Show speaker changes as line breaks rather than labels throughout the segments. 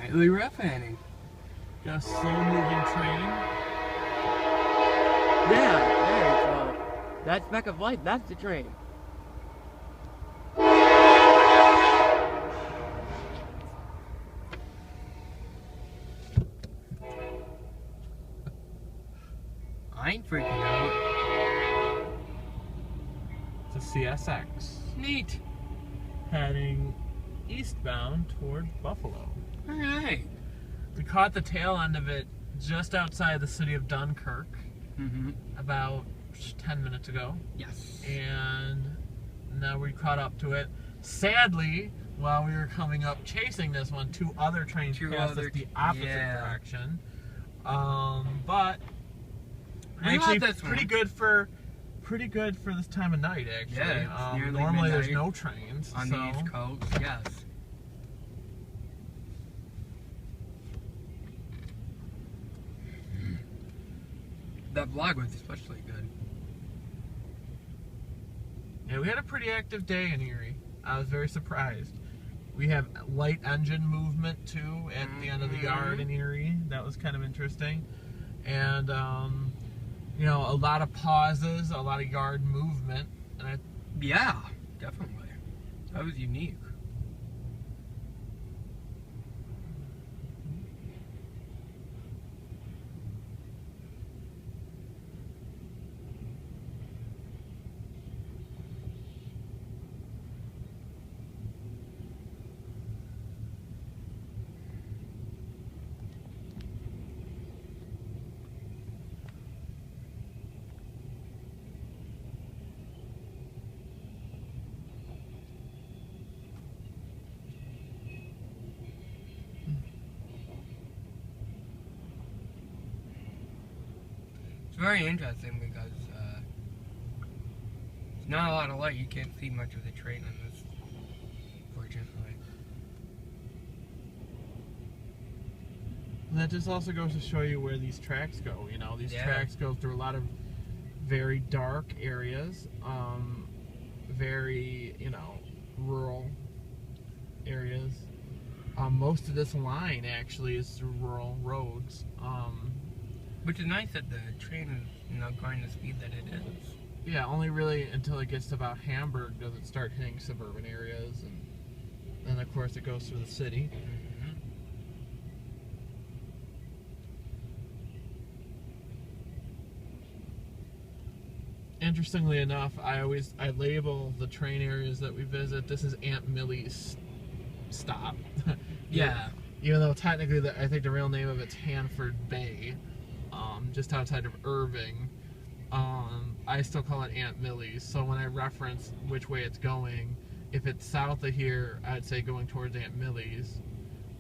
Slightly rough-handing.
Got a slow-moving train.
Yeah, so that speck of light, that's the train. I ain't freaking out.
It's a CSX.
Neat.
Heading eastbound toward Buffalo.
Alright.
We caught the tail end of it just outside the city of Dunkirk about 10 minutes ago.
Yes.
And now we caught up to it. Sadly, while we were coming up chasing this one, two other trains passed us the opposite direction. But actually pretty good for this time of night, actually.
Yeah,
normally there's no trains
on the East Coast. Yes. That vlog was especially good.
Yeah, we had a pretty active day in Erie. I was very surprised. We have light engine movement too at the end of the yard in Erie. That was kind of interesting. And you know, a lot of pauses, a lot of yard movement. And
yeah, definitely. That was unique. It's very interesting because there's not a lot of light. You can't see much of the train on this, fortunately.
that just also goes to show you where these tracks go. You know, these tracks go through a lot of very dark areas, very, you know, rural areas. Most of this line actually is through rural roads.
Which is nice that the train is, you know, going the speed that it is.
Yeah, only really until it gets to about Hamburg does it start hitting suburban areas, and then of course it goes through the city. Interestingly enough, I label the train areas that we visit. This is Aunt Millie's stop.
Yeah.
Even though technically, I think the real name of it's Hanford Bay, just outside of Irving. I still call it Aunt Millie's. So when I reference which way it's going, if it's south of here, I'd say going towards Aunt Millie's,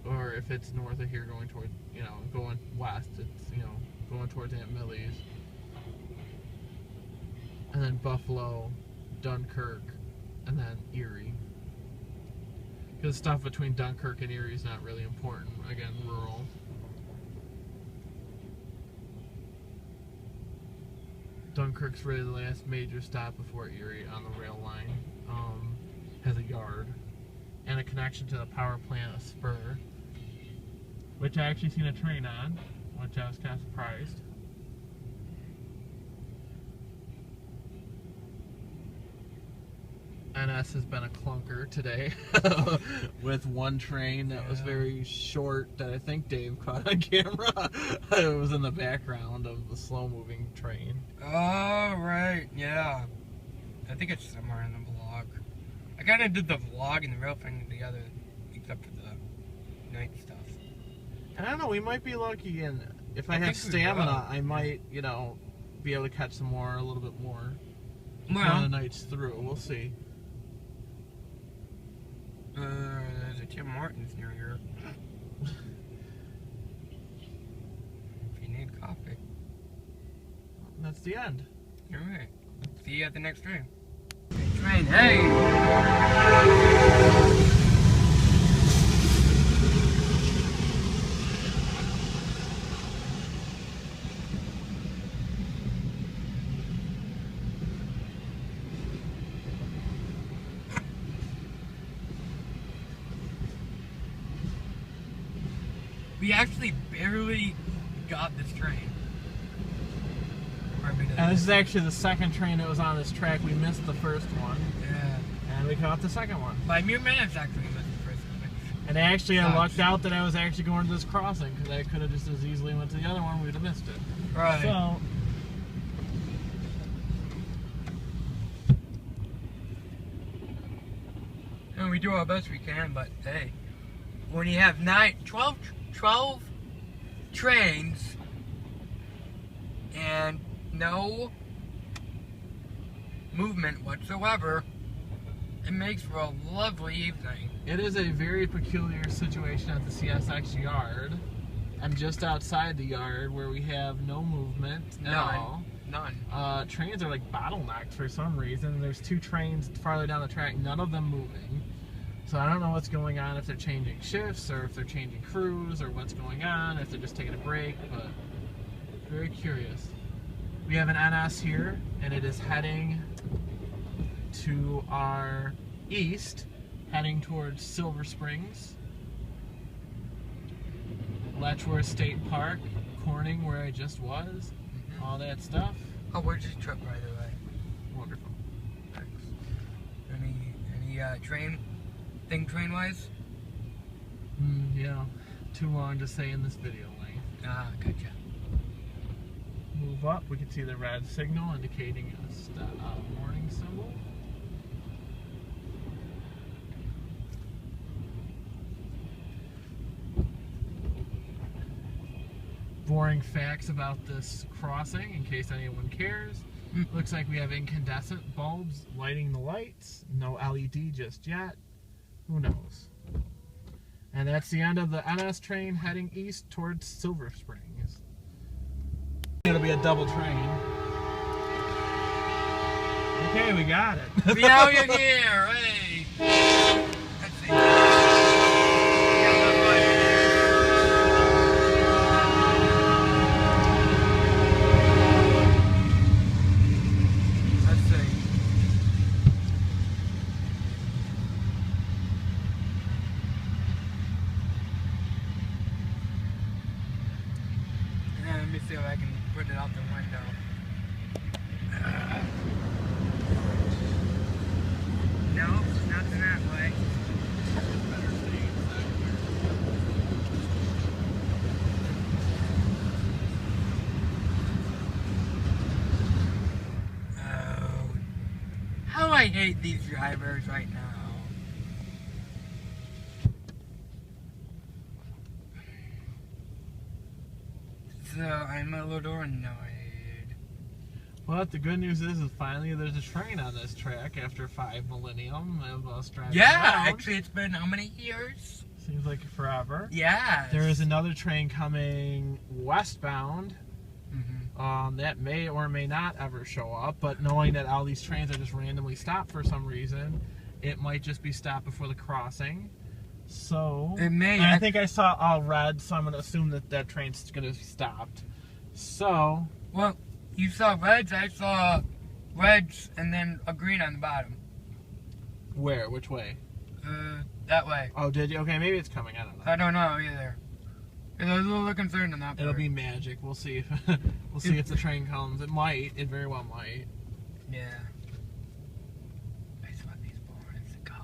or if it's north of here, going toward, you know, going west, it's, you know, going towards Aunt Millie's. And then Buffalo, Dunkirk, and then Erie. Because stuff between Dunkirk and Erie is not really important. Again, rural. Dunkirk's really the last major stop before Erie on the rail line. Has a yard and a connection to the power plant, a spur, which I actually seen a train on, which I was kind of surprised. NS has been a clunker today with one train that was very short that I think Dave caught on camera. It was in the background of the slow-moving train.
Oh, right, yeah. I think it's somewhere in the vlog. I kind of did the vlog and the real thing together, except for the night stuff.
And I don't know, we might be lucky, and if I have stamina, I might, you know, be able to catch some more, a little bit more. Before the night's through, we'll see.
There's a Tim Hortons near here. If you need coffee.
That's the end.
All right. See you at the next train. Train, hey! We actually barely got this train.
And this is actually the second train that was on this track. We missed the first one.
Yeah.
And we caught the second one.
By mere minutes, actually, we missed the first one.
And actually, I lucked out that I was actually going to this crossing, because I could have just as easily went to the other one. We'd have missed it.
Right.
So.
And we do our best we can, but hey, when you have 12 trains and no movement whatsoever, it makes for a lovely evening.
It is a very peculiar situation at the CSX yard. I'm just outside the yard where we have no movement at all.
None.
Trains are like bottlenecked for some reason. There's 2 trains farther down the track, none of them moving. So I don't know what's going on, if they're changing shifts or if they're changing crews or what's going on, if they're just taking a break, but very curious. We have an NS here, and it is heading to our east, heading towards Silver Springs, Letchworth State Park, Corning, where I just was, all that stuff.
Oh, where's this trip, by the way?
Wonderful.
Thanks. Any train-wise?
Yeah, too long to say in this video length.
Ah, gotcha.
Move up, we can see the red signal indicating a warning symbol. Boring facts about this crossing, in case anyone cares. Looks like we have incandescent bulbs lighting the lights. No LED just yet. Who knows? And that's the end of the NS train heading east towards Silver Springs. It'll be a double train. Okay, we got it.
We out here, hey! Let's see. Let's see. Let me see if I can put it out the window. No, nothing that way. Oh, how I hate these drivers right now. So I'm a little annoyed.
Well, the good news is finally there's a train on this track after 5 millennium of us driving
Yeah,
around.
actually it's been how many years?
Seems like forever.
Yeah.
There is another train coming westbound. That may or may not ever show up, but knowing that all these trains are just randomly stopped for some reason, it might just be stopped before the crossing. So,
It may.
and I think I saw all red, so I'm going to assume that that train's going to be stopped. So,
Well, you saw reds, I saw reds and then a green on the bottom.
where? Which way?
That way.
Oh, did you? Okay, maybe it's coming. I don't know.
I don't know either. I was a little concerned on that part.
It'll be magic. We'll see if we'll see if the train comes. It might. It very well might.
Yeah. I just want these boards to go.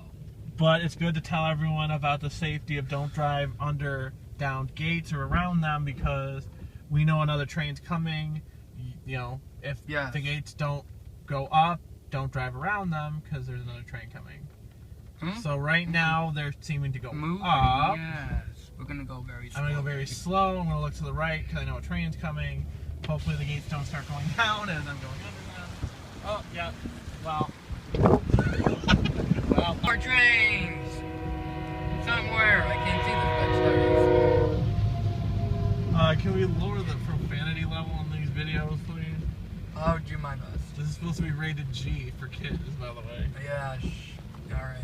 But it's good to tell everyone about the safety of don't drive under down gates or around them, because we know another train's coming. You know, if the gates don't go up, don't drive around them, because there's another train coming. So right now they're seeming to go up.
Yes. We're gonna go very slow.
I'm gonna go very slow. I'm gonna look to the right because I know a train's coming. Hopefully the gates don't start going down as I'm going under them. Oh, yeah. Well. Well.
More trains! Somewhere. I can't see the fence.
Can we lower the profanity level on these videos, please?
I'll do my best.
This is supposed to be rated G for kids, by the way.
Yeah, alright.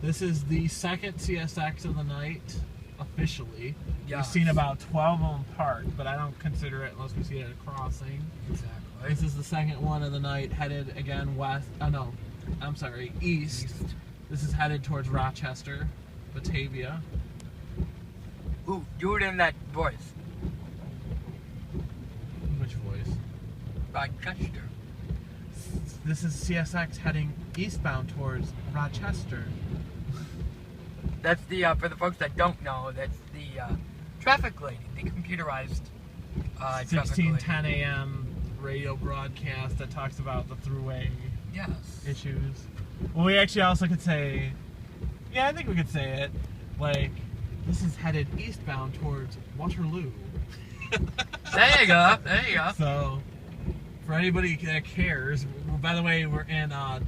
This is the second CSX of the night, officially.
Yeah.
We've seen about 12 of them parked, but I don't consider it unless we see it at a crossing.
Exactly.
This is the second one of the night, headed again west. Oh no, I'm sorry, east. This is headed towards Rochester, Batavia.
Ooh, do it in that voice.
Which voice?
Rochester.
This is CSX heading eastbound towards Rochester.
That's the, for the folks that don't know, that's the traffic lady, the computerized traffic lady.
16:10 a.m. radio broadcast that talks about the thruway issues. Well, we actually also could say, yeah, I think we could say it, like, this is headed eastbound towards Waterloo.
There you go, there you go.
So, for anybody that cares, by the way, we're on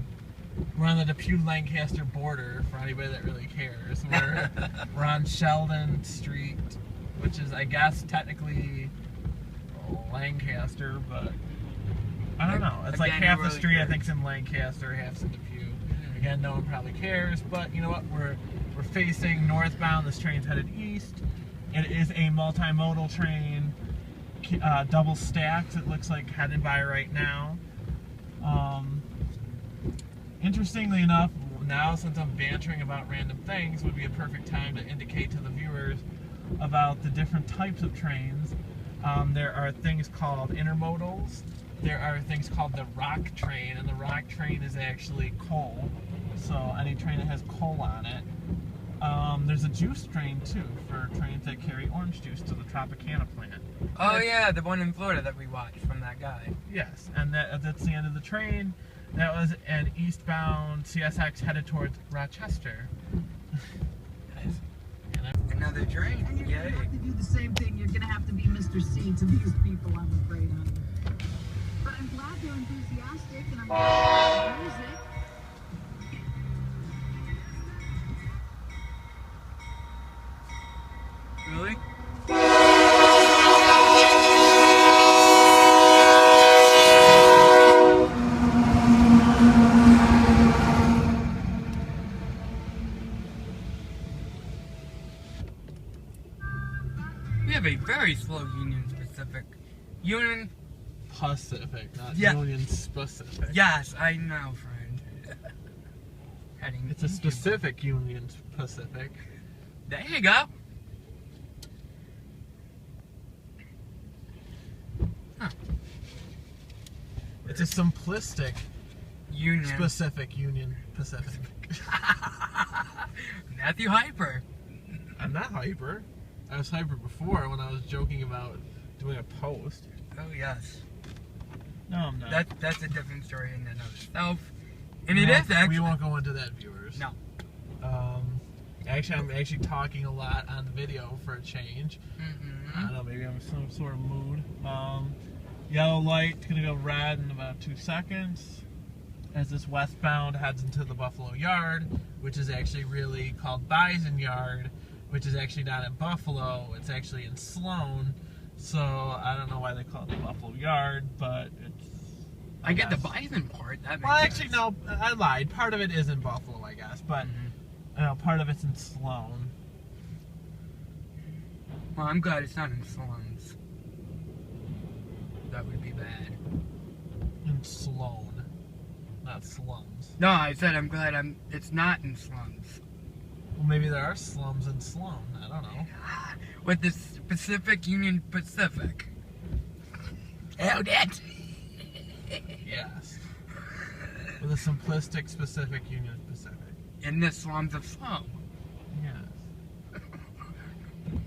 the Depew-Lancaster border, for anybody that really cares. We're on Sheldon Street, which is, I guess, technically Lancaster, but I don't know. It's like half the street, I think, is in Lancaster, half's in Depew. Again, no one probably cares, but you know what? We're facing northbound. This train's headed east. It is a multimodal train, double stacked. It looks like headed by right now. Interestingly enough, now since I'm bantering about random things, would be a perfect time to indicate to the viewers about the different types of trains. There are things called intermodals. There are things called the rock train, and the rock train is actually coal. So any train that has coal on it. There's a juice train too, for trains that carry orange juice to the Tropicana plant.
Oh yeah, the one in Florida that we watched from that guy.
Yes, and that's the end of the train. That was an eastbound CSX headed towards Rochester.
Nice. Another train.
And you're going to have to do the same thing. You're going to have to be Mr. C to these people, I'm afraid, honey. But I'm glad they're enthusiastic, and I'm glad they music.
Really? We have a very slow Union Pacific. Union
Pacific, not
Yeah.
Union specific.
Yes, I know, friend. Heading
It's a
into-
specific Union Pacific.
There you go. Huh.
It's a simplistic,
Union.
specific Union Pacific.
Matthew Hyper.
I'm not hyper. I was hyper before when I was joking about doing a post.
Oh yes.
No, I'm not.
That's a different story in and of itself. And
We
it
won't-
is actually.
We won't go into that, viewers.
No.
Actually, I'm actually talking a lot on the video for a change. I
Mm-hmm.
don't know, maybe I'm in some sort of mood. Yellow light, gonna go red in about 2 seconds. As this westbound heads into the Buffalo Yard, which is actually really called Bison Yard, which is actually not in Buffalo, it's actually in Sloan. So I don't know why they call it the Buffalo Yard, but it's...
I get the
guess.
bison part. That makes
Well,
sense.
actually, no, I lied. Part of it is in Buffalo, I guess, but part of it's in Sloan.
Well, I'm glad it's not in slums. That would be bad.
In Sloan, not slums.
No, I said I'm glad it's not in slums.
Well, maybe there are slums in Sloan. I don't know.
With the Pacific Union Pacific. Held it.
Yes. With a simplistic, specific Union Pacific.
In the slums of Sloan.
Yes.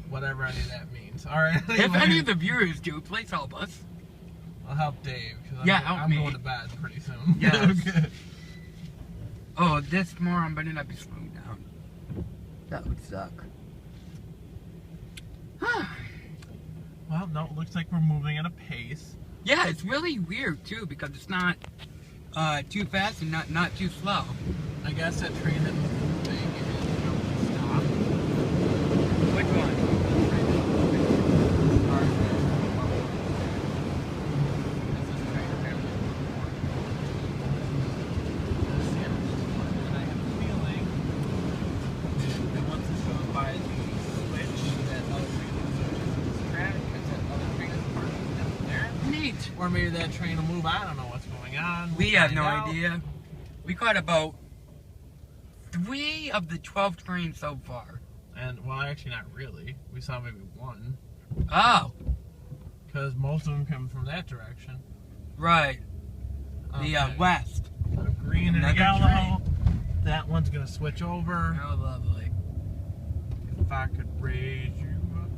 Whatever any of that means. Alright.
If any of the viewers do, please help us.
I'll help Dave, because
Yeah, help
I'm
me.
going to bed pretty soon.
Yes.
Okay.
Oh, this moron better not be slowing down. That would suck.
Well, no, it looks like we're moving at a pace.
Yeah, it's really weird too because it's not too fast and not too slow.
I guess that train that was moving is stop.
Which one? Neat.
Or maybe that train will move. I don't know what's going on.
We have no
Find out.
idea. We caught about 3 of the 12 trains so far.
And, well, actually not really. We saw maybe one.
Oh,
Because most of them come from that direction.
right. The
Okay.
west.
So green and
Another
yellow.
train.
That one's going to switch over.
Oh, lovely.
If I could raise you up.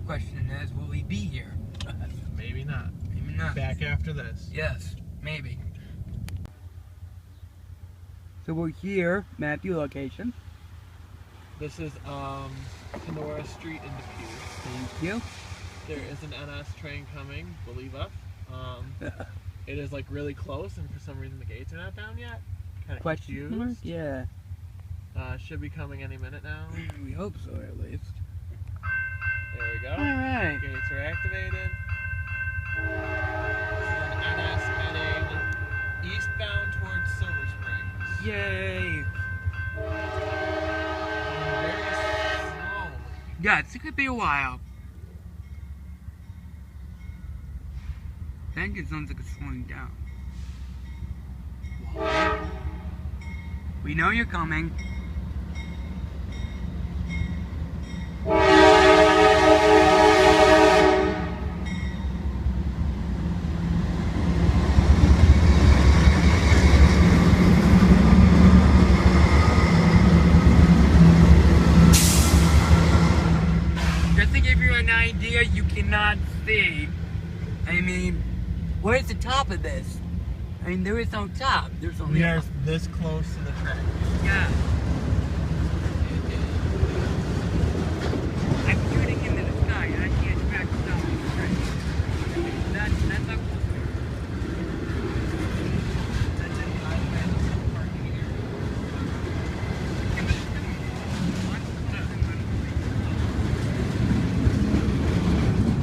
Question is, will we be here?
Maybe not.
Maybe not.
Back after this.
Yes, maybe. So we're here, Matthew location.
This is Kenora Street in Depew.
Thank you.
There is an NS train coming, believe us. It is like really close, and for some reason the gates are not down yet. Kind of
Question mark?
confused.
Yeah.
Should be coming any minute now.
We hope so, at least.
There we go.
Alright.
Gates are activated. This is an NS heading eastbound towards Silver Springs.
Yay!
Very slowly.
Yeah, it's gonna be a while. I think it sounds like it's slowing down. We know you're coming. Just to give you an idea, you cannot see. I mean, where's the top of this? I mean, there is no top. There's only
We are this close to the track.
Yeah. I'm shooting into the sky and I can't track the top of the train. That's how close we are. That's in the parking area.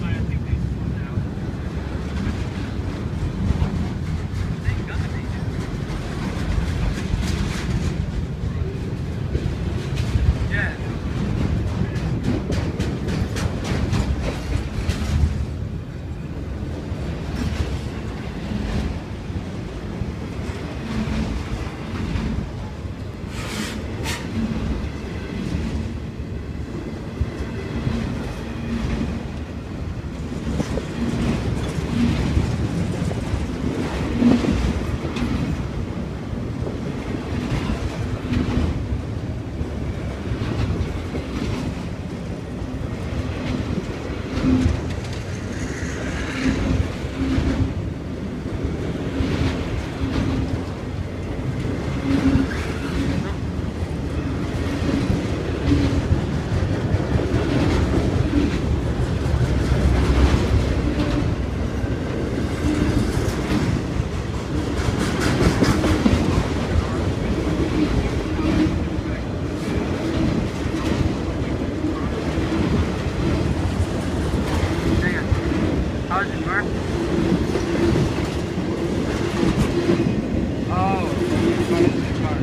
I think they slowed down. Thank God they did. Yeah. How does it work? Oh, how does it work?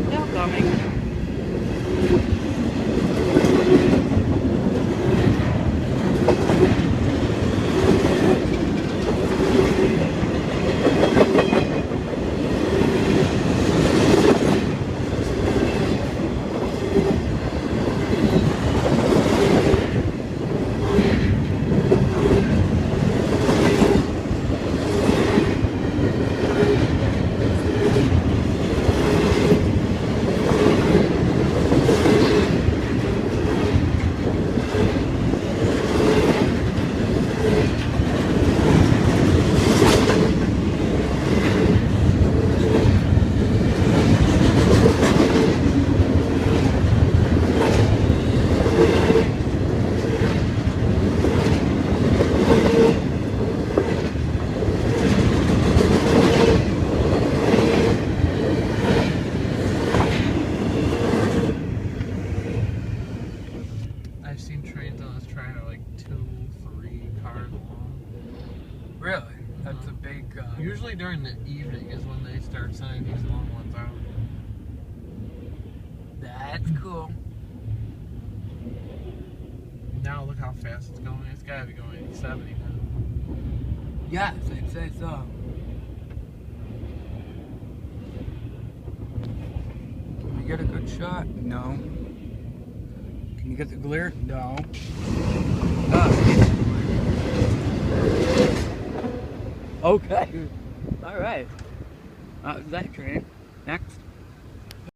Still coming.
I've seen trains on this track that are like 2-3 cars long.
Really? That's a big.
Usually during the evening is when they start sending these long ones out.
That's cool.
Now look how fast it's going. It's gotta be going 70 now.
Yes, I'd say so. Can we get a good shot? No. Can you get the glare? No. Okay. All right. That was that train. Next.